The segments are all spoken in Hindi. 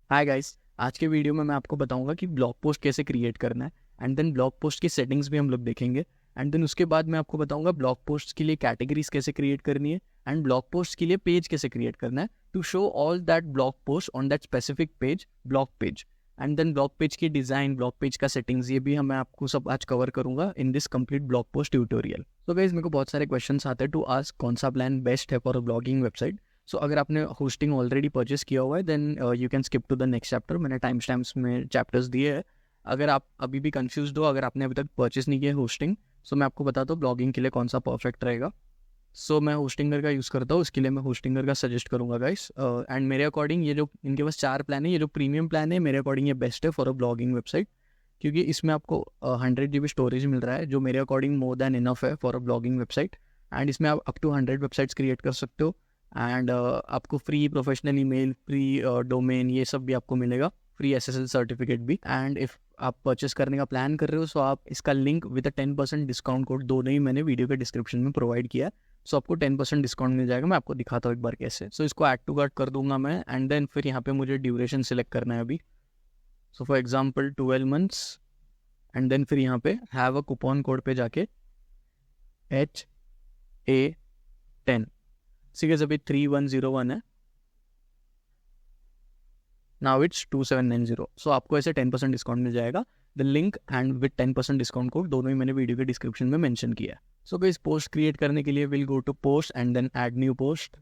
हाय गाइस, आज के वीडियो में मैं आपको बताऊंगा कि ब्लॉग पोस्ट कैसे क्रिएट करना है। एंड देन ब्लॉग पोस्ट की सेटिंग्स भी हम लोग देखेंगे। एंड देन उसके बाद मैं आपको बताऊंगा ब्लॉग पोस्ट के लिए कैटेगरीज कैसे क्रिएट करनी है एंड ब्लॉग पोस्ट के लिए पेज कैसे क्रिएट करना है to show all that blog post on that specific page, blog page. And then blog page की डिज़ाइन, ब्लॉग पेज का सेटिंग्स, ये भी मैं आपको सब आज कवर करूंगा in this complete blog post tutorial. तो गाइस, मेरे को बहुत सारे क्वेश्चंस आते हैं टू आस्क कौन सा प्लान बेस्ट है for a blogging website. So अगर आपने होस्टिंग ऑलरेडी परचेस किया हुआ है then you can skip to the next chapter. मैंने टाइम स्टैम्प्स में चैप्टर्स दिए हैं। अगर आप अभी भी कंफ्यूज हो, अगर आपने अभी तक परचेस नहीं किया होस्टिंग, सो मैं आपको बताता हूँ ब्लॉगिंग के लिए कौन सा परफेक्ट रहेगा। सो मैं होस्टिंगर का यूज़ करता हूँ, उसके लिए मैं होस्टिंगर का सजेस्ट करूँगा गाइस। एंड मेरे अकॉर्डिंग ये जो इनके पास 4 प्लान है, ये जो प्रीमियम प्लान है मेरे अकॉर्डिंग ये बेस्ट है फॉर अ ब्लॉगिंग वेबसाइट, क्योंकि इसमें आपको 100 GB स्टोरेज मिल रहा है, जो मेरे अकॉर्डिंग मोर देन इनफ है for a blogging website. And इसमें आप अप टू 100 वेबसाइट्स क्रिएट कर सकते हो। एंड आपको free professional email, free domain, ये सब भी आपको मिलेगा, फ्री SSL सर्टिफिकेट भी। एंड इफ़ आप परचेस करने का प्लान कर रहे हो, सो आप इसका लिंक विद 10% डिस्काउंट कोड, दोनों ही मैंने वीडियो के डिस्क्रिप्शन में प्रोवाइड किया है। सो आपको 10% डिस्काउंट मिल जाएगा। मैं आपको दिखाता हूँ एक बार कैसे। सो इसको ऐड टू कार्ट कर दूंगा मैं। एंड देन फिर यहाँ पे मुझे ड्यूरेशन सिलेक्ट करना है अभी। So for example 12 months. And then फिर यहाँ पे हैव अ कूपन कोड पे जाके HA10, सीरियस अभी 3101 है, नाउ इट्स 2790। सो आपको ऐसे 10% डिस्काउंट मिल जाएगा। The link and with 10% discount code दोनों ही मैंने वीडियो के डिस्क्रिप्शन में मेंशन किया है। सो गाइस, पोस्ट क्रिएट करने के लिए will go to post and then add new post.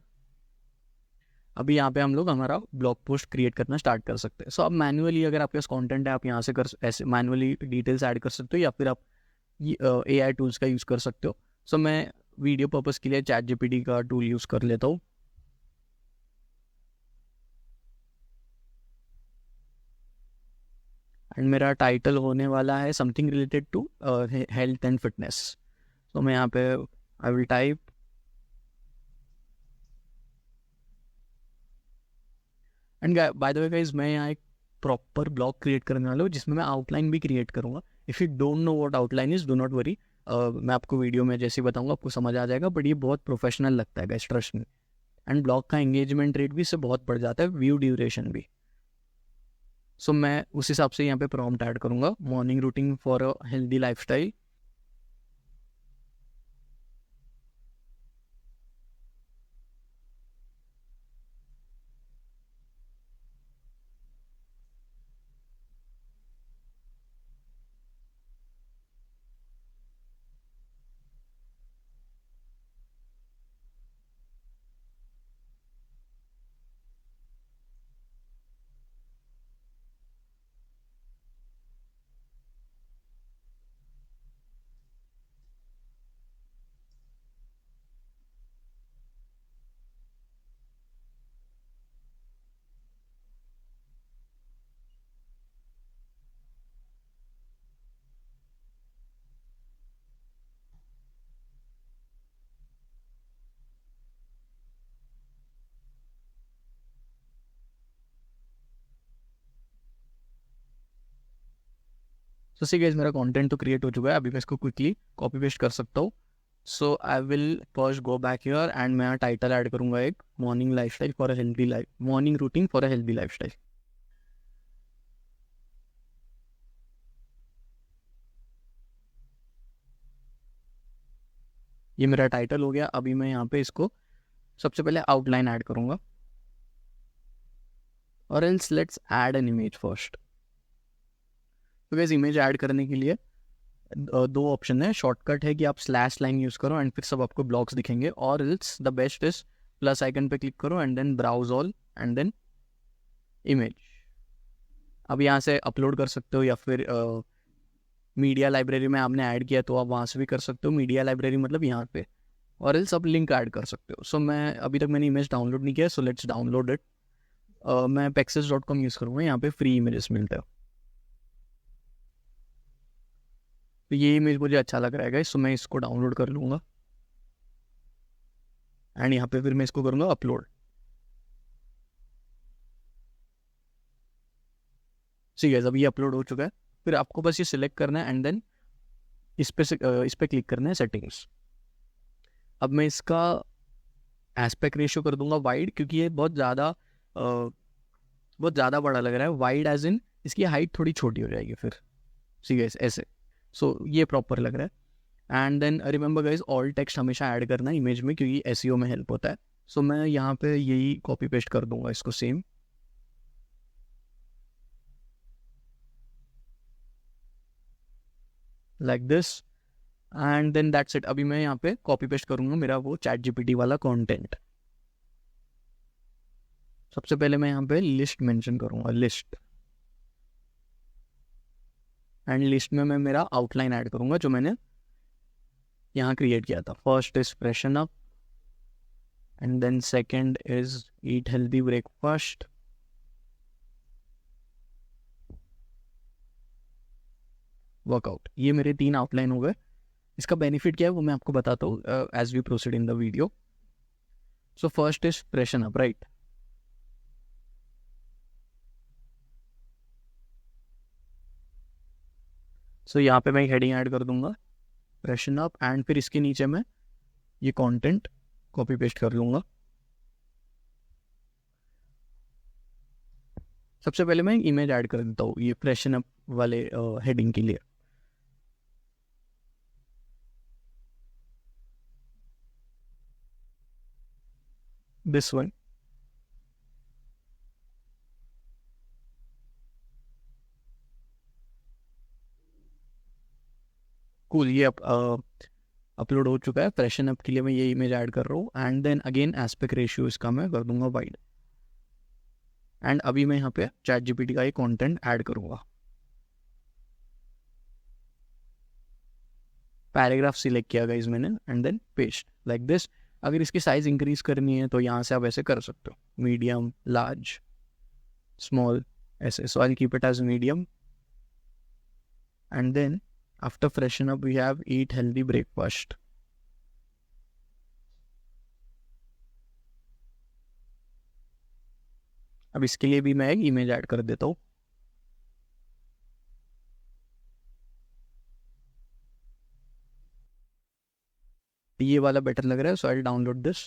अभी यहाँ पे हम लोग हमारा ब्लॉग पोस्ट क्रिएट करना स्टार्ट कर सकते हैं। सो अब मैनुअली अगर आपके पास कंटेंट है, आप यहाँ से कर ऐसे मैनुअली डिटेल्स ऐड कर सकते हो, या फिर आप AI टूल्स का यूज़ कर सकते हो। सो मैं वीडियो पर्पज़ के लिए ChatGPT का टूल यूज़ कर लेता हूँ। एंड मेरा टाइटल होने वाला है something related to health and fitness. तो मैं यहाँ पे I will type and by the way guys, मैं यहाँ एक प्रॉपर ब्लॉग क्रिएट करने वाला हूँ जिसमें मैं आउटलाइन भी क्रिएट करूँगा। If you don't know what outline is, do not worry, मैं आपको वीडियो में जैसे ही बताऊँगा आपको समझ आ जाएगा। बट ये बहुत प्रोफेशनल लगता है गाइस, ट्रस्ट में। एंड ब्लॉग का एंगेजमेंट रेट भी इससे बहुत बढ़ जाता है, व्यू ड्यूरेशन भी। सो मैं उस हिसाब से यहाँ पे प्रॉम्प्ट ऐड करूँगा, morning routine for a healthy lifestyle. So see guys, मेरा कंटेंट तो क्रिएट हो चुका है। अभी मैं इसको क्विकली कॉपी पेस्ट कर सकता हूँ। So I will first go back here and मैं टाइटल ऐड करूँगा एक, morning lifestyle for a healthy life, morning routine for a healthy lifestyle. ये मेरा टाइटल हो गया। अभी मैं यहाँ पे इसको सबसे पहले आउटलाइन ऐड करूँगा, और else let's add an image first. तो गाइस, इमेज ऐड करने के लिए दो ऑप्शन है। शॉर्टकट है कि आप स्लैश लाइन यूज़ करो एंड फिर सब आपको ब्लॉक्स दिखेंगे, और else the best is plus icon पे क्लिक करो and then browse all and then image. अब यहाँ से अपलोड कर सकते हो, या फिर मीडिया लाइब्रेरी में आपने ऐड किया तो आप वहाँ से भी कर सकते हो। मीडिया लाइब्रेरी मतलब यहाँ पे, और एल्स आप लिंक ऐड कर सकते हो। सो मैं अभी तक मैंने इमेज डाउनलोड नहीं किया, सो लेट्स डाउनलोड इट। मैं pexels.com यूज़ करूँगा, यहाँ पे फ्री इमेजेस मिलते हैं। तो ये इमेज मुझे अच्छा लग रहा है, सो मैं इसको डाउनलोड कर लूँगा एंड यहाँ पे फिर मैं इसको करूँगा अपलोड। ठीक है, अब ये अपलोड हो चुका है। फिर आपको बस ये सिलेक्ट करना है एंड देन इस पे क्लिक करना है सेटिंग्स। अब मैं इसका एस्पेक्ट रेशियो कर दूंगा वाइड, क्योंकि ये बहुत ज़्यादा बहुत ज़्यादा बड़ा लग रहा है, वाइड एज इन इसकी हाइट थोड़ी छोटी हो जाएगी फिर, ठीक है ऐसे। सो ये प्रॉपर लग रहा है। And then remember guys, all text हमेशा ऐड करना इमेज में, क्योंकि एसईओ में हेल्प होता है। सो मैं यहाँ पे यही कॉपी पेस्ट कर दूंगा इसको same, like this, and then that's it. अभी मैं यहाँ पे कॉपी पेस्ट करूंगा मेरा वो चैट जीपीटी वाला कंटेंट। सबसे पहले मैं यहाँ पे लिस्ट मेंशन करूंगा, लिस्ट, एंड लिस्ट में मैं मेरा आउटलाइन ऐड करूंगा जो मैंने यहाँ क्रिएट किया था। First is freshen up, and then second is eat healthy breakfast, workout. ये मेरे 3 आउटलाइन हो गए। इसका बेनिफिट क्या है वो मैं आपको बताता हूँ as we proceed in the video. So first is freshen up, right. So यहाँ पे मैं हेडिंग ऐड कर दूंगा फ्रेशन अप, एंड फिर इसके नीचे मैं ये कंटेंट कॉपी पेस्ट कर लूंगा। सबसे पहले मैं इमेज ऐड कर देता हूँ ये फ्रेशन अप वाले हेडिंग के लिए। दिस वन, कूल, ये अपलोड हो चुका है। फ्रेशन अप के लिए मैं ये इमेज ऐड कर रहा हूँ, and then again aspect ratio इसका मैं कर दूंगा वाइड। एंड अभी मैं यहाँ पे चैट जीपीटी का ये कंटेंट ऐड करूँगा। पैराग्राफ सिलेक्ट किया गाइस मैंने, and then paste like this. अगर इसकी साइज इंक्रीज करनी है तो यहाँ से आप ऐसे कर सकते हो, मीडियम, लार्ज, स्मॉल, ऐसे। So I keep it as medium, and then after freshen up we have eat healthy breakfast. अब इसके लिए भी मैं एक इमेज ऐड कर देता हूँ। ये वाला बेटर लग रहा है, सो आई डाउनलोड दिस।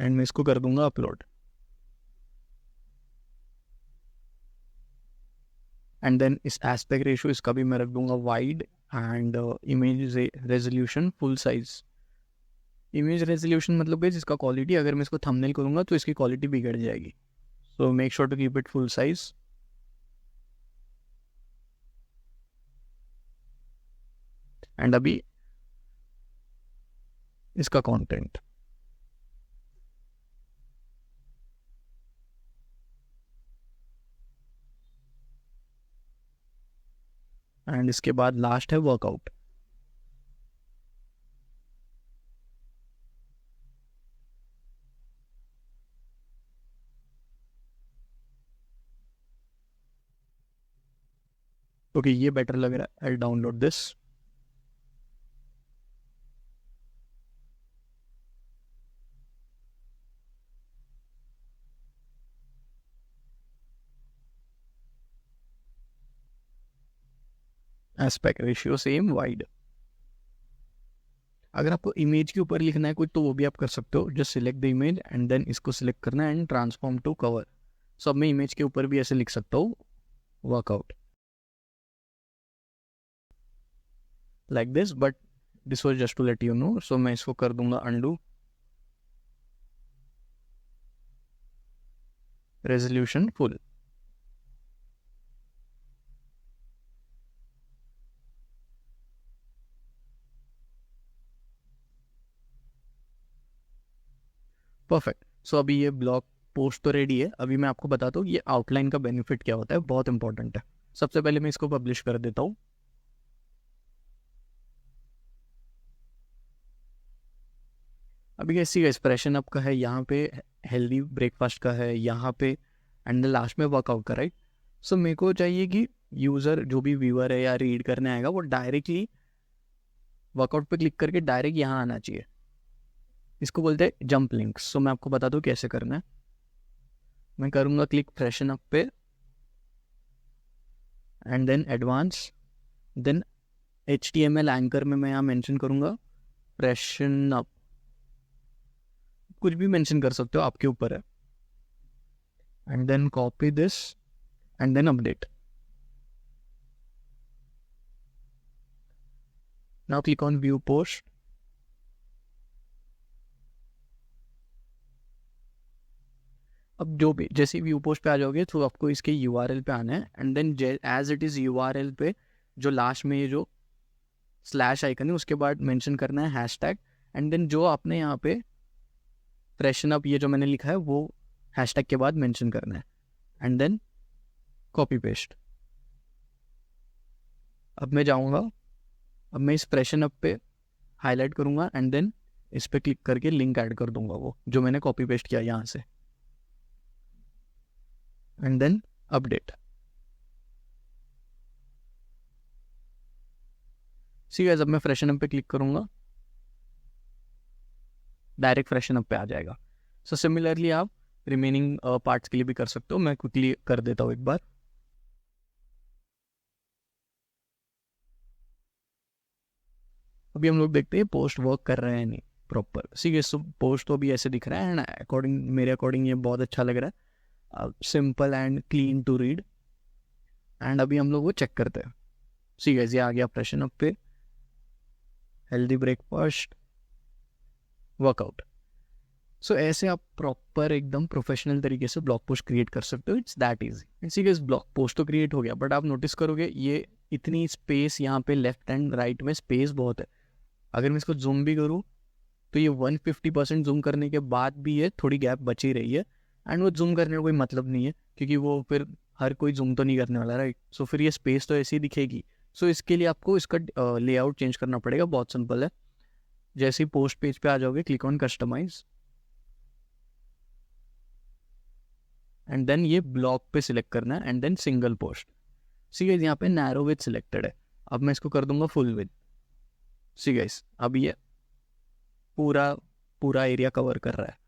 एंड मैं इसको कर दूंगा अपलोड, एंड देन इस एस्पेक्ट रेशियो इसका भी मैं रख दूंगा wide, and image resolution full size. Image resolution मतलब है जिसका क्वालिटी, अगर मैं इसको थंबनेल करूंगा तो इसकी क्वालिटी बिगड़ जाएगी। So make sure to keep it full size. And अभी इसका कंटेंट, एंड इसके बाद लास्ट है वर्कआउट। ओके, ये बेटर लग रहा है, आई download this. Aspect ratio same wide. अगर आपको इमेज के ऊपर लिखना है कुछ तो वो भी आप कर सकते हो। Just select the image and then इसको सिलेक्ट करना है and transform to cover. So अब मैं इमेज के ऊपर भी ऐसे लिख सकता हूँ workout like this, but this was just to let you know. So मैं इसको कर दूंगा undo, resolution full. Perfect. So अभी ये ब्लॉग पोस्ट तो रेडी है। अभी मैं आपको बताता हूँ ये आउटलाइन का बेनिफिट क्या होता है, बहुत इंपॉर्टेंट है। सबसे पहले मैं इसको पब्लिश कर देता हूँ। अभी कैसी का एक्सप्रेशन अप का है, यहाँ पे हेल्दी ब्रेकफास्ट का है, यहाँ पे एंड लास्ट में वर्कआउट का, राइट। सो मेरे को चाहिए कि यूज़र जो भी व्यूअर है या रीड करने आएगा वो डायरेक्टली वर्कआउट पे क्लिक करके डायरेक्ट यहाँ आना चाहिए। इसको बोलते हैं जंप लिंक्स। सो मैं आपको बता दूँ कैसे करना है। मैं करूँगा क्लिक फ्रेशन अप पे, and then advance, then HTML anchor में मैं यहाँ मेंशन करूँगा फ्रेशन अप, कुछ भी मेंशन कर सकते हो, आपके ऊपर है। And then copy this and then update. Now click on view post. अब जो भी जैसे व्यू पोस्ट पे आ जाओगे तो आपको इसके URL पे आना है, and then as it is URL पे जो लास्ट में ये जो स्लैश आइकन है उसके बाद मेंशन करना है हैशटैग, एंड देन जो आपने यहाँ पे फ्रेशन अप ये जो मैंने लिखा है वो हैशटैग के बाद मेंशन करना है, एंड देन कॉपी पेस्ट। अब मैं जाऊँगा, अब मैं इस फ्रेशन अप पे हाईलाइट करूँगा एंड देन इस पे क्लिक करके लिंक ऐड कर दूंगा वो जो मैंने कॉपी पेस्ट किया यहाँ से, and then update. See guys, अब मैं फ्रेशन अप पे क्लिक करूंगा, डायरेक्ट फ्रेशन अप पे आ जाएगा। सो सिमिलरली आप रिमेनिंग पार्ट्स के लिए भी कर सकते हो। मैं क्विकली कर देता हूँ एक बार। अभी हम लोग देखते हैं पोस्ट वर्क कर रहे हैं नहीं प्रॉपर। सी गाइस, पोस्ट तो अभी ऐसे दिख रहा है एंड अकॉर्डिंग मेरे अकॉर्डिंग ये बहुत अच्छा लग रहा है, simple and clean to read. And अभी हम लोग वो चेक करते हैं। सी गाइस, ये आ गया फ्रेशन अप पे, हेल्दी ब्रेकफास्ट, वर्कआउट। सो ऐसे आप प्रॉपर एकदम प्रोफेशनल तरीके से ब्लॉग पोस्ट क्रिएट कर सकते हो। It's that easy. इसी के ब्लॉग पोस्ट तो क्रिएट हो गया, बट आप नोटिस करोगे ये इतनी स्पेस यहाँ पे लेफ्ट एंड राइट में स्पेस बहुत है। अगर मैं इसको जूम भी करूँ तो ये 150% जूम करने के बाद भी ये थोड़ी गैप बची रही है, एंड वो जूम करने का कोई मतलब नहीं है क्योंकि वो फिर हर कोई जूम तो नहीं करने वाला, राइट। सो फिर ये स्पेस तो ऐसी दिखेगी। सो इसके लिए आपको इसका लेआउट चेंज करना पड़ेगा। बहुत सिंपल है। जैसे ही पोस्ट पेज पे आ जाओगे, click on customise and then ये ब्लॉक पे सिलेक्ट करना है and then single post. See guys, यहाँ पे नैरो विथ सिलेक्टेड है। अब मैं इसको कर दूंगा फुल विथ। सी गाइस, अब ये पूरा एरिया कवर कर रहा है।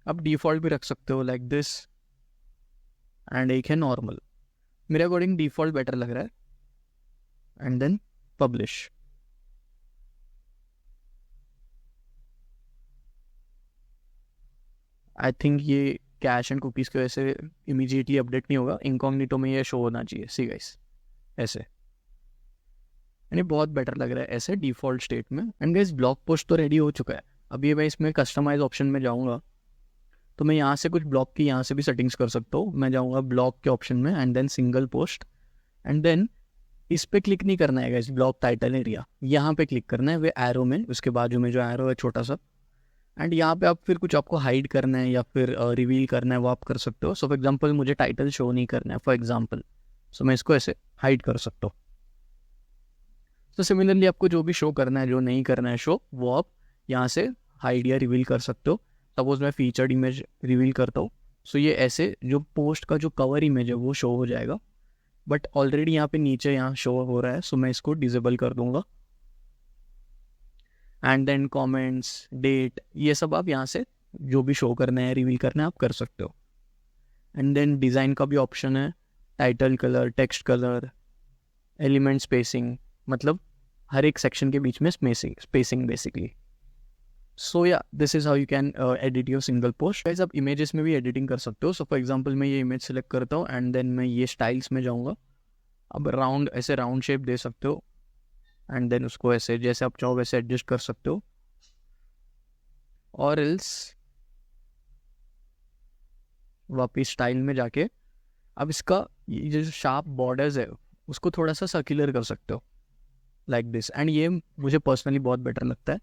अब डिफ़ॉल्ट भी रख सकते हो लाइक दिस, एंड एक है नॉर्मल। मेरे अकॉर्डिंग डिफ़ॉल्ट बेटर लग रहा है, and then publish. I think ये कैश एंड कुकीज़ की वजह से इमीडिएटली अपडेट नहीं होगा। इनकॉग्निटो में ये शो होना चाहिए। सी गाइस, ऐसे, यानी बहुत बेटर लग रहा है ऐसे डिफ़ॉल्ट स्टेट में। एंड गाइस, ब्लॉग पोस्ट तो रेडी हो चुका है। अभी मैं इसमें कस्टमाइज ऑप्शन में जाऊँगा तो मैं यहाँ से कुछ ब्लॉग की यहाँ से भी सेटिंग्स कर सकता हूँ। मैं जाऊँगा ब्लॉग के ऑप्शन में and then single post, and then इस पे क्लिक नहीं करना है गाइस, ब्लॉग टाइटल एरिया यहाँ पे क्लिक करना है, वे एरो में, उसके बाजू में जो एरो है छोटा सा, एंड यहाँ पे आप फिर कुछ आपको हाइड करना है या फिर रिवील करना है वो आप कर सकते हो। सो फॉर एग्जांपल मुझे टाइटल शो नहीं करना है फॉर एग्जांपल, सो मैं इसको ऐसे हाइड कर सकता हूँ। तो सिमिलरली आपको जो भी शो करना है, जो नहीं करना है शो, वो आप यहाँ से हाइड या रिवील कर सकते हो। सपोज मैं फीचर्ड इमेज रिवील करता हूँ, सो ये ऐसे जो पोस्ट का जो कवर इमेज है वो शो हो जाएगा, बट ऑलरेडी यहाँ पे नीचे यहाँ शो हो रहा है, सो मैं इसको डिसेबल कर दूंगा। एंड देन कमेंट्स, डेट, ये सब आप यहाँ से जो भी शो करना है, रिवील करना है, आप कर सकते हो। एंड देन डिज़ाइन का भी ऑप्शन है, title colour, text colour, element spacing, मतलब हर एक सेक्शन के बीच में spacing basically. So yeah this is how you can edit your single post. Guys, आप इमेजेस में भी एडिटिंग कर सकते हो। सो फॉर एग्जांपल मैं ये इमेज सेलेक्ट करता हूँ एंड देन मैं ये स्टाइल्स में जाऊँगा। अब राउंड, ऐसे राउंड शेप दे सकते हो एंड देन उसको ऐसे जैसे आप चाहो वैसे एडजस्ट कर सकते हो, और एल्स वापिस स्टाइल में जाके अब इसका ये जो शार्प बॉर्डर्स है उसको थोड़ा सा सर्कुलर कर सकते हो लाइक दिस, एंड ये मुझे पर्सनली बहुत बेटर लगता है।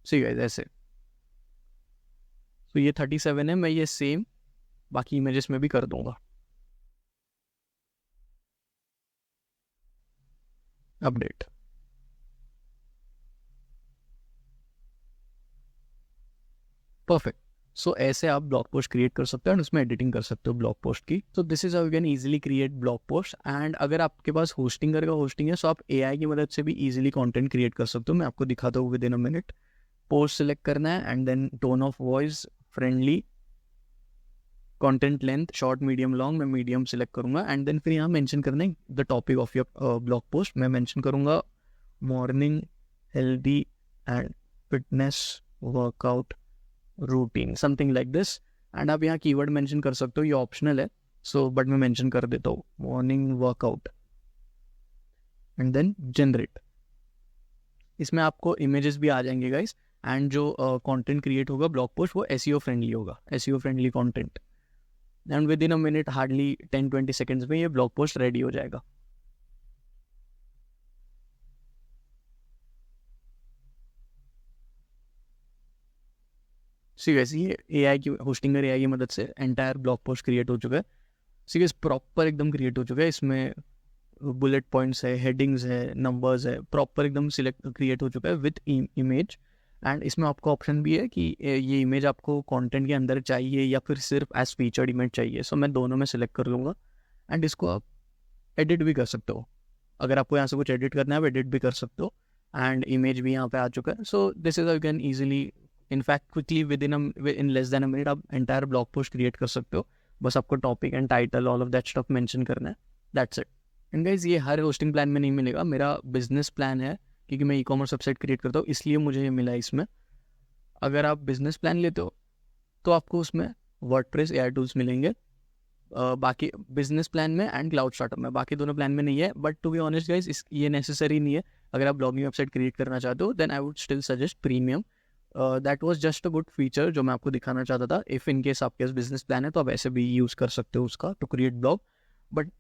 सही है ऐसे। तो ये 37 है, मैं ये सेम बाकी इमेजेस में भी कर दूंगा। अपडेट। परफेक्ट। सो ऐसे आप ब्लॉग पोस्ट क्रिएट कर सकते हो एंड उसमें एडिटिंग कर सकते हो ब्लॉग पोस्ट की। सो this is how you can easily create blog post. And अगर आपके पास होस्टिंग है सो आप एआई की मदद से भी इजीली कंटेंट क्रिएट कर सकते हो। मैं आपको दिखाता हूँ within a minute. Post select करना है and then tone of voice friendly, content length short medium long, मैं मीडियम सिलेक्ट करूँगा एंड देन फिर यहाँ मेंशन करना है the topic of your blog post. मैं मेंशन करूँगा morning healthy and fitness workout routine, something like this. And आप यहाँ कीवर्ड मेंशन कर सकते हो, ये ऑप्शनल है, सो बट मैं मेंशन कर देता हूँ morning workout and then generate. इसमें आपको इमेजेस भी आ जाएंगे गाइस, एंड जो कंटेंट क्रिएट होगा ब्लॉग पोस्ट वो एसईओ फ्रेंडली होगा, SEO friendly content. And within a minute, hardly 10-20 seconds में ये ब्लॉग पोस्ट रेडी हो जाएगा। सी गाइस, ये एआई की होस्टिंगर एआई की मदद से एंटायर ब्लॉग पोस्ट क्रिएट हो चुका है। सी गाइस, प्रॉपर एकदम क्रिएट हो चुका है। इसमें बुलेट पॉइंट्स है, हेडिंग्स है, नंबर्स है, प्रॉपर एकदम सिलेक्ट क्रिएट हो चुका है विथ इमेज। एंड इसमें आपको ऑप्शन भी है कि ये इमेज आपको कंटेंट के अंदर चाहिए या फिर सिर्फ एज फीचर्ड इमेज चाहिए। सो मैं दोनों में सिलेक्ट कर लूँगा एंड इसको आप एडिट भी कर सकते हो। अगर आपको यहाँ से कुछ एडिट करना है आप एडिट भी कर सकते हो। एंड इमेज भी यहाँ पे आ चुका है। सो this is you can easily, in fact quickly with in less than a minute आप एंटायर ब्लॉग पोस्ट क्रिएट कर सकते हो। बस आपको topic and title all of that stuff mention करना है, दैट्स इट। एंड गाइस, ये हर होस्टिंग प्लान में नहीं मिलेगा, मेरा बिजनेस प्लान है क्योंकि मैं ई कॉमर्स वेबसाइट क्रिएट करता हूँ, इसलिए मुझे ये मिला है इसमें। अगर आप बिजनेस प्लान लेते हो तो आपको उसमें वर्डप्रेस एआई टूल्स मिलेंगे, बाकी बिजनेस प्लान में एंड क्लाउड स्टार्टअप में, बाकी दोनों प्लान में नहीं है। But to be honest guys, ये नेसेसरी नहीं है। अगर आप ब्लॉगिंग वेबसाइट क्रिएट करना चाहते हो then I would still suggest premium. That was just a good feature जो मैं आपको दिखाना चाहता था। इफ़ इन केस आपके पास बिजनेस प्लान है तो आप ऐसे भी यूज़ कर सकते हो उसका to create blog, but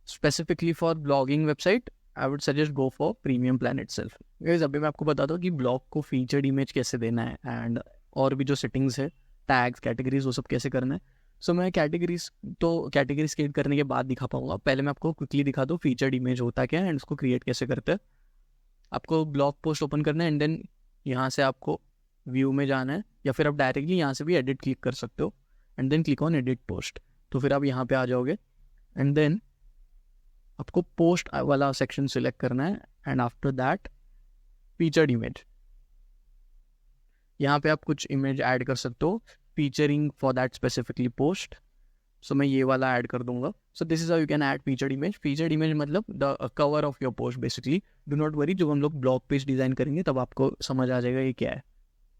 specifically for blogging website I would suggest go for premium plan itself. Guys, अभी मैं आपको बताता हूँ कि ब्लॉग को फीचर्ड इमेज कैसे देना है एंड और भी जो सेटिंग्स है, टैग्स, कैटेगरीज, वो सब कैसे करना है। सो मैं कैटेगरीज क्रिएट करने के बाद दिखा पाऊंगा। पहले मैं आपको क्विकली दिखा दूँ फीचर्ड इमेज होता क्या है एंड उसको क्रिएट कैसे करते हैं। आपको ब्लॉग पोस्ट ओपन करना है एंड देन यहाँ से आपको व्यू में जाना है, या फिर आप डायरेक्टली यहाँ से भी एडिट क्लिक कर सकते हो and then click on edit post. तो फिर आप यहाँ पे आ जाओगे एंड देन आपको पोस्ट वाला सेक्शन सिलेक्ट करना है and after that featured image. यहाँ पे आप कुछ इमेज ऐड कर सकते हो featuring for that specifically post. So मैं ये वाला ऐड कर दूंगा। So this is how you can add featured image. Featured image मतलब the cover of your post basically. Do not worry, जब हम लोग ब्लॉग पेज डिजाइन करेंगे तब आपको समझ आ जाएगा ये क्या है।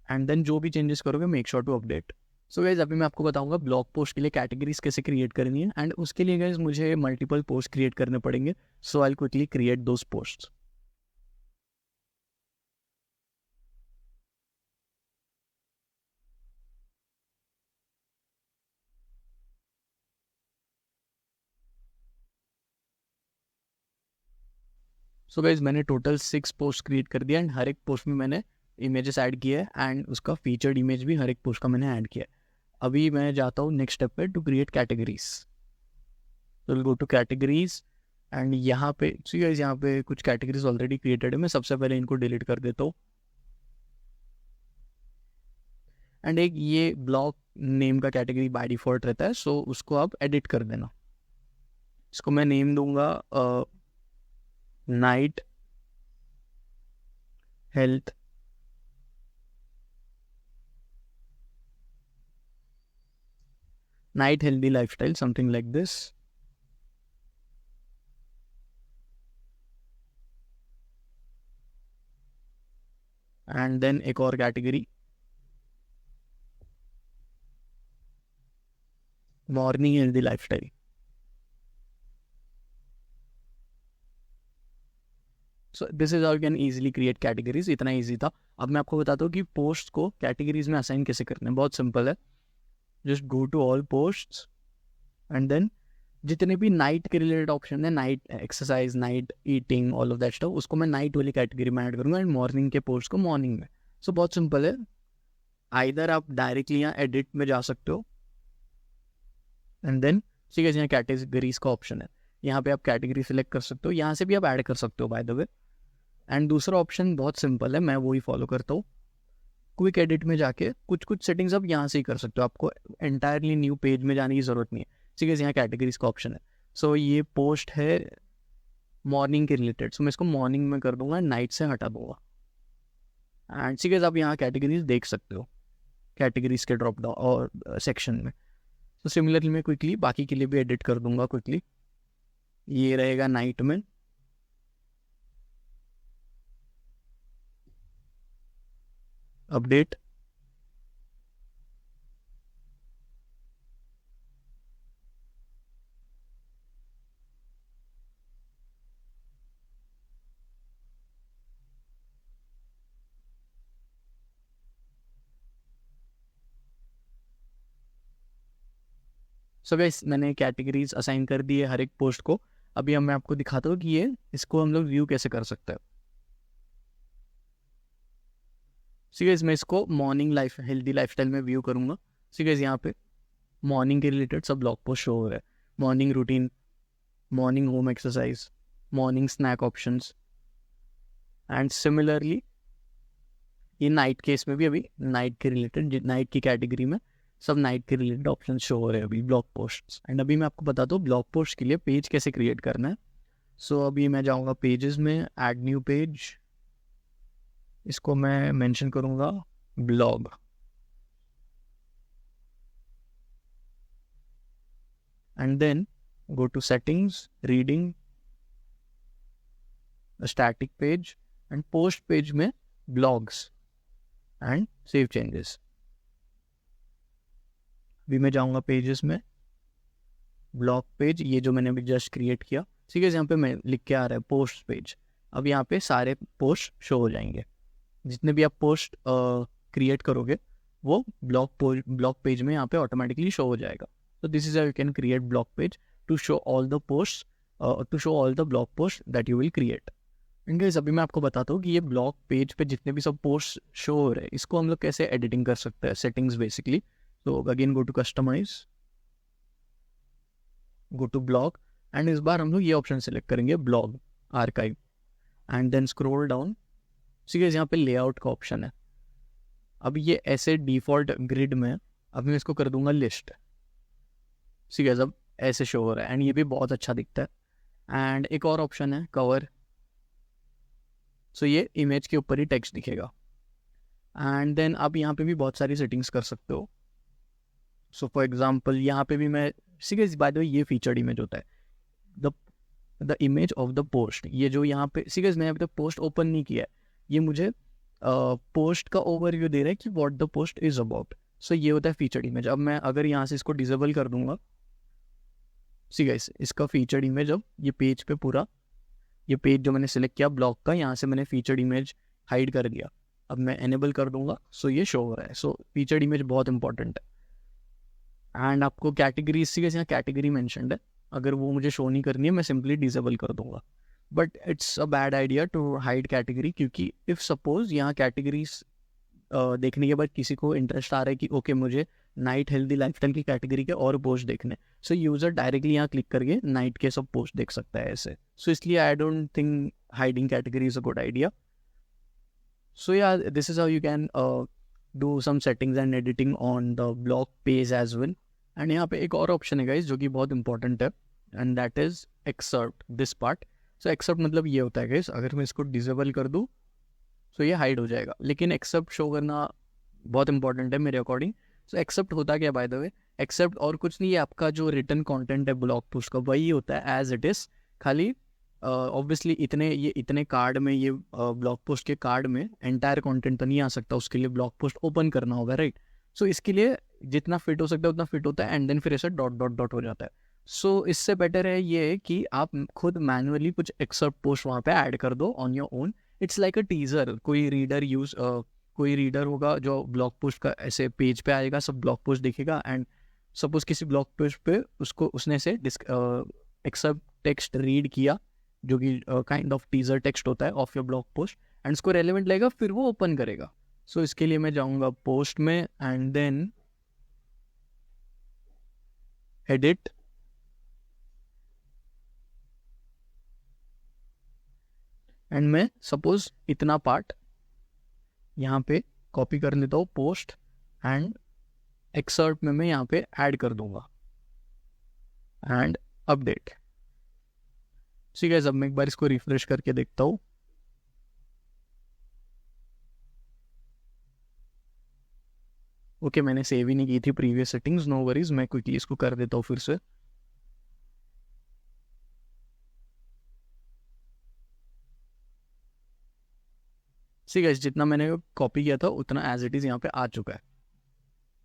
एंड देन जो भी चेंजेस करोगे make sure to update. So guys, अभी मैं आपको बताऊंगा ब्लॉग पोस्ट के लिए कैटेगरीज कैसे क्रिएट करनी है एंड उसके लिए गाइज मुझे मल्टीपल पोस्ट क्रिएट करने पड़ेंगे। So I will quickly create those post. So guys, मैंने टोटल 6 पोस्ट क्रिएट कर दिया एंड हर एक पोस्ट में मैंने इमेजेस ऐड किए हैं एंड उसका फीचर्ड इमेज भी हर एक पोस्ट का मैंने ऐड किया है। अभी मैं जाता हूँ नेक्स्ट स्टेप पे टू क्रिएट कैटेगरीज। तो will go two categories and यहाँ पे सी गाइज, यहाँ पे कुछ कैटेगरीज ऑलरेडी क्रिएटेड है। मैं सबसे पहले इनको डिलीट कर देता हूँ एंड एक ये ब्लॉग नेम का कैटेगरी बाय डिफॉल्ट रहता है, सो उसको आप एडिट कर देना। इसको मैं नेम दूंगा night health night healthy lifestyle, something like this. And then एक और category morning healthy lifestyle. So this is how you can easily create categories. इतना इजी था। अब मैं आपको बताता हूँ कि पोस्ट को कैटेगरीज में असाइन कैसे करना है। बहुत सिंपल है, just go to all posts and then जितने भी नाइट के रिलेटेड ऑप्शन है, night exercise, night eating, all of that stuff, उसको मैं नाइट वाली कैटेगरी में ऐड करूँगा एंड मॉर्निंग के पोस्ट को मॉर्निंग में। सो बहुत सिंपल है। आइदर आप डायरेक्टली यहाँ एडिट में जा सकते हो एंड देन ठीक है, यहाँ कैटेगरीज का ऑप्शन है, यहाँ पे आप कैटेगरी सेलेक्ट कर सकते हो, यहाँ से भी आप ऐड कर सकते हो बाय द वे। एंड दूसरा ऑप्शन बहुत सिंपल है, मैं वही फॉलो करता हूँ। क्विक एडिट में जाके कुछ कुछ सेटिंग्स आप यहाँ से ही कर सकते हो, आपको एंटायरली न्यू पेज में जाने की ज़रूरत नहीं है। ठीक है, यहाँ कैटेगरीज का ऑप्शन है। सो ये पोस्ट है मॉर्निंग के रिलेटेड, सो मैं इसको मॉर्निंग में कर दूंगा, नाइट से हटा दूंगा। एंड ठीक है, आप यहाँ कैटेगरीज देख सकते हो कैटेगरीज के ड्रॉप डाउन और सेक्शन में। तो सिमिलरली मैं क्विकली बाकी के लिए भी एडिट कर दूंगा क्विकली। ये रहेगा नाइट में, अपडेट, सो गाइस मैंने कैटेगरीज असाइन कर दी है हर एक पोस्ट को। अभी मैं आपको दिखाता हूँ कि ये इसको हम लोग व्यू कैसे कर सकते हैं। सी गाइस मैं इसको मॉर्निंग लाइफ हेल्दी लाइफस्टाइल में व्यू करूँगा। सी गाइस यहाँ पे मॉर्निंग के रिलेटेड सब ब्लॉग पोस्ट शो हो रहा है। Morning routine, morning home exercise, morning snack options, and similarly ये नाइट के इसमें भी अभी नाइट के रिलेटेड, नाइट की कैटेगरी में सब नाइट के रिलेटेड ऑप्शन शो हो रहे हैं अभी ब्लॉग पोस्ट्स। एंड अभी मैं आपको बताता हूँ ब्लॉग पोस्ट के लिए पेज कैसे क्रिएट करना है। सो अभी मैं जाऊँगा पेजेस में, ऐड न्यू पेज, इसको मैं मेंशन करूँगा blog, and then go to settings, reading, static page, and post page में ब्लॉग्स एंड सेव चेंजेस। अभी मैं जाऊँगा पेजेस में, ब्लॉग पेज, ये जो मैंने अभी जस्ट क्रिएट किया, ठीक है। यहाँ पे मैं लिख के आ रहा है पोस्ट पेज। अब यहाँ पे सारे पोस्ट शो हो जाएंगे, जितने भी आप पोस्ट क्रिएट करोगे वो ब्लॉग पेज में यहाँ पे ऑटोमेटिकली शो हो जाएगा। तो this is how you can create blog page to show all the post, to show all the blog post that you will create. And guys अभी मैं आपको बताता हूँ कि ये ब्लॉग पेज पे जितने भी सब पोस्ट शो हो रहे हैं इसको हम लोग कैसे एडिटिंग कर सकते हैं, सेटिंग्स बेसिकली। तो again go to customise, go to blog, and इस बार हम लोग ये ऑप्शन सेलेक्ट करेंगे blog archive, and then scroll down. ठीक है, यहाँ पे लेआउट का ऑप्शन है। अब ये ऐसे डिफॉल्ट ग्रिड में, अब मैं इसको कर दूंगा लिस्ट। ठीक है, अब ऐसे शो हो रहा है एंड ये भी बहुत अच्छा दिखता है। एंड एक और ऑप्शन है कवर, सो ये इमेज के ऊपर ही टेक्स्ट दिखेगा। एंड देन आप यहाँ पे भी बहुत सारी सेटिंग्स कर सकते हो। सो फॉर एग्जाम्पल यहाँ पे भी मैं, सीरियस बाय द वे ये फीचर्ड इमेज होता है, the image of the post. ये जो यहाँ पे, सीरियस मैंने अभी तक पोस्ट ओपन नहीं किया है, ये मुझे पोस्ट का ओवरव्यू दे रहा है कि what the post is about. So ये होता है फीचर्ड इमेज। अब मैं अगर यहाँ से इसको डिसेबल कर दूंगा, सीरियस इसका फीचर्ड इमेज, अब ये पेज पे पूरा, ये पेज जो मैंने सेलेक्ट किया ब्लॉग का, यहाँ से मैंने फीचर्ड इमेज हाइड कर दिया। अब मैं एनेबल कर दूंगा, सो ये शो हो रहा है। सो फीचर्ड इमेज बहुत इंपॉर्टेंट है। एंड आपको कैटेगरी, सीरियस यहाँ कैटेगरी मेंशन्ड है, अगर वो मुझे शो नहीं करनी है मैं सिंपली डिसेबल कर दूंगा। But it's a bad idea to hide category, क्योंकि इफ़ सपोज यहाँ कैटेगरीज देखने के बाद किसी को इंटरेस्ट आ रहा है कि ओके मुझे नाइट हेल्दी लाइफस्टाइल की कैटेगरी के और पोस्ट देखने, सो यूज़र डायरेक्टली यहाँ क्लिक करके नाइट के सब पोस्ट देख सकता है ऐसे। सो इसलिए I don't think hiding category is a good idea. So yeah this is how you can do some settings and editing on the blog page as well. And यहाँ पे एक और ऑप्शन है गाइस जो कि बहुत इंपॉर्टेंट है, and that is excerpt this part. So excerpt मतलब ये होता है गाइस, अगर मैं इसको डिसेबल कर दूँ सो ये हाइड हो जाएगा, लेकिन एक्सेप्ट शो करना बहुत इंपॉर्टेंट है मेरे अकॉर्डिंग। सो एक्सेप्ट होता क्या बाय द वे, एक्सेप्ट और कुछ नहीं है, आपका जो रिटर्न कंटेंट है ब्लॉग पोस्ट का वही होता है एज इट इज़। खाली ऑब्वियसली इतने कार्ड में, ये ब्लॉग पोस्ट के कार्ड में एंटायर कंटेंट तो नहीं आ सकता, उसके लिए ब्लॉग पोस्ट ओपन करना होगा, राइट। सो इसके लिए जितना फिट हो सकता है उतना फिट होता है, एंड देन फिर ऐसा डॉट डॉट डॉट हो जाता है। सो इससे बेटर है ये कि आप खुद मैनुअली कुछ एक्सेप्ट पोस्ट वहाँ पे ऐड कर दो on your own. It's like a teaser. कोई रीडर होगा जो ब्लॉग पोस्ट का ऐसे पेज पे आएगा, सब ब्लॉग पोस्ट देखेगा, एंड सपोज किसी ब्लॉग पोस्ट पे उसने से एक्सेप्ट टेक्स्ट रीड किया, जो कि काइंड ऑफ टीजर टेक्स्ट होता है of your blog post, and उसको रेलेवेंट लगेगा, फिर वो ओपन करेगा। सो इसके लिए मैं जाऊँगा पोस्ट में, एंड देन एडिट, एंड मैं सपोज इतना पार्ट यहाँ पे कॉपी कर लेता हूँ पोस्ट, एंड एक्सर्ट में मैं यहाँ पे ऐड कर दूंगा, एंड अपडेट। ठीक है, अब मैं एक बार इसको रिफ्रेश करके देखता हूँ। ओके, मैंने सेव ही नहीं की थी प्रीवियस सेटिंग्स, नो वरीज, मैं क्विकली इसको कर देता हूँ फिर से। सी गाइस, जितना मैंने कॉपी किया था उतना एज इट इज़ यहाँ पे आ चुका है।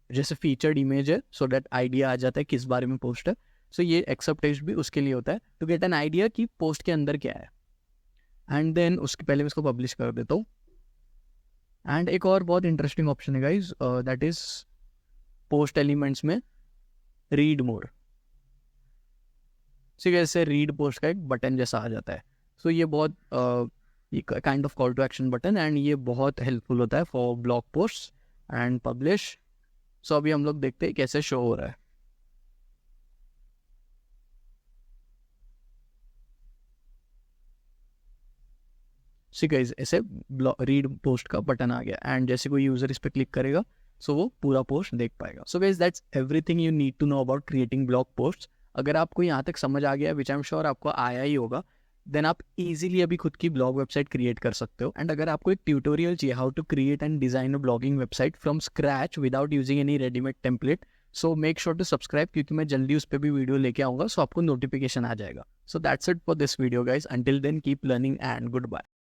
जैसे फीचर्ड इमेज है, सो दैट आइडिया आ जाता है किस बारे में पोस्ट है। सो ये एक्सेप्ट टेक्स्ट भी उसके लिए होता है, टू गेट एन आइडिया कि पोस्ट के अंदर क्या है। एंड देन उसके पहले मैं इसको पब्लिश कर देता हूँ। एंड एक और बहुत इंटरेस्टिंग ऑप्शन है guys, that is post elements में रीड मोर। ठीक है, इससे रीड पोस्ट का एक बटन जैसा आ जाता है। सो ये बहुत ये kind of call to action button, and ये बहुत हेल्पफुल होता है for blog post and publish. So अभी हम लोग देखते हैं कैसे शो हो रहा है। ठीक है, ऐसे रीड पोस्ट का बटन आ गया, एंड जैसे कोई यूजर इस पर क्लिक करेगा सो वो पूरा पोस्ट देख पाएगा। So guys, that's everything you need to know about creating blog post. अगर आपको यहाँ तक समझ आ गया, विच आई एम श्योर आपको आया ही होगा, देन आप इजीली अभी खुद की ब्लॉग वेबसाइट क्रिएट कर सकते हो। एंड अगर आपको एक ट्यूटोरियल चाहिए how to create and design a blogging website from scratch without using any readymade template, so make sure to subscribe, क्योंकि मैं जल्दी उस पर भी वीडियो लेके आऊँगा, सो आपको नोटिफिकेशन आ जाएगा। So that's it for this video guys, until then keep learning and good bye.